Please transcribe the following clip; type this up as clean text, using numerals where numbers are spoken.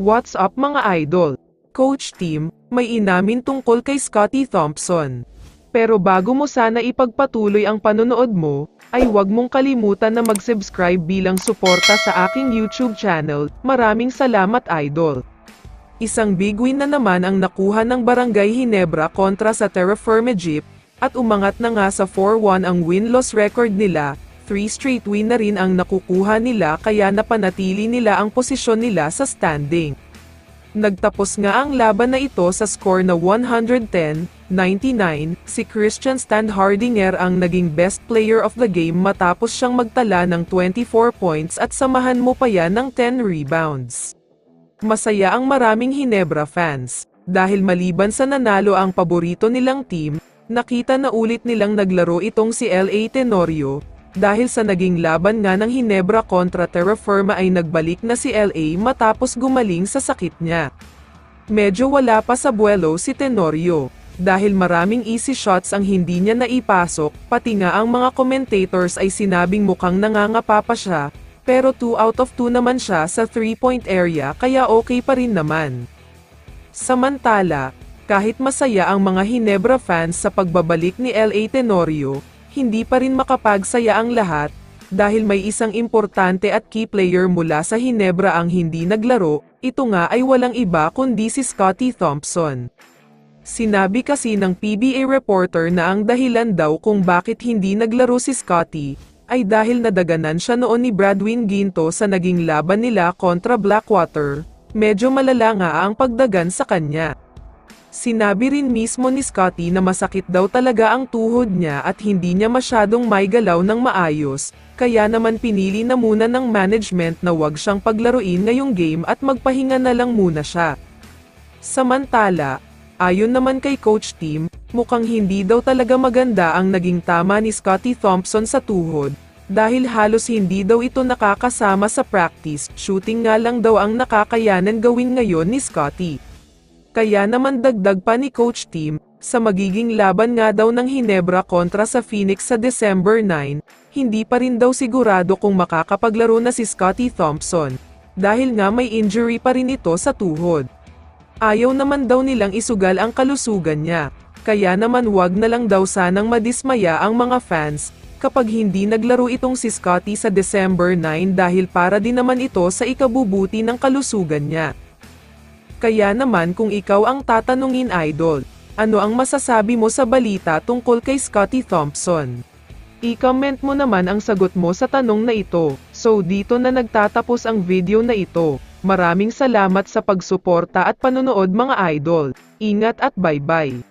What's up mga idol? Coach Team, may inamin tungkol kay Scottie Thompson. Pero bago mo sana ipagpatuloy ang panonood mo, ay huwag mong kalimutan na mag-subscribe bilang suporta sa aking YouTube channel. Maraming salamat idol. Isang big win na naman ang nakuha ng Barangay Ginebra kontra sa Terra Firma Jeep, at umangat na nga sa 4-1 ang win-loss record nila. 3 straight win na rin ang nakukuha nila kaya napanatili nila ang posisyon nila sa standing. Nagtapos nga ang laban na ito sa score na 110-99, si Christian Standhardinger ang naging best player of the game matapos siyang magtala ng 24 points at samahan mo pa yan ng 10 rebounds. Masaya ang maraming Ginebra fans, dahil maliban sa nanalo ang paborito nilang team, nakita na ulit nilang naglaro itong si LA Tenorio. Dahil sa naging laban nga ng Ginebra kontra Terra Firma ay nagbalik na si LA matapos gumaling sa sakit niya. Medyo wala pa sa buwelo si Tenorio, dahil maraming easy shots ang hindi niya naipasok, pati nga ang mga commentators ay sinabing mukhang nangangapa pa siya, pero 2 out of 2 naman siya sa 3-point area kaya okay pa rin naman. Samantala, kahit masaya ang mga Ginebra fans sa pagbabalik ni LA Tenorio, hindi pa rin makapagsaya ang lahat, dahil may isang importante at key player mula sa Ginebra ang hindi naglaro, ito nga ay walang iba kundi si Scottie Thompson. Sinabi kasi ng PBA reporter na ang dahilan daw kung bakit hindi naglaro si Scottie, ay dahil nadaganan siya noon ni Bradwin Ginto sa naging laban nila kontra Blackwater. Medyo malala nga ang pagdagan sa kanya. Sinabi rin mismo ni Scottie na masakit daw talaga ang tuhod niya at hindi niya masyadong maigalaw ng maayos, kaya naman pinili na muna ng management na wag siyang paglaruin ngayong game at magpahinga na lang muna siya. Samantala, ayon naman kay Coach Team, mukhang hindi daw talaga maganda ang naging tama ni Scottie Thompson sa tuhod, dahil halos hindi daw ito nakakasama sa practice, shooting nga lang daw ang nakakayanan gawin ngayon ni Scottie. Kaya naman dagdag pa ni Coach Team, sa magiging laban nga daw ng Ginebra kontra sa Phoenix sa December 9, hindi pa rin daw sigurado kung makakapaglaro na si Scottie Thompson, dahil nga may injury pa rin ito sa tuhod. Ayaw naman daw nilang isugal ang kalusugan niya, kaya naman wag na lang daw sanang madismaya ang mga fans, kapag hindi naglaro itong si Scottie sa December 9 dahil para din naman ito sa ikabubuti ng kalusugan niya. Kaya naman kung ikaw ang tatanungin idol, ano ang masasabi mo sa balita tungkol kay Scottie Thompson? I-comment mo naman ang sagot mo sa tanong na ito. So dito na nagtatapos ang video na ito. Maraming salamat sa pagsuporta at panonood mga idol. Ingat at bye-bye.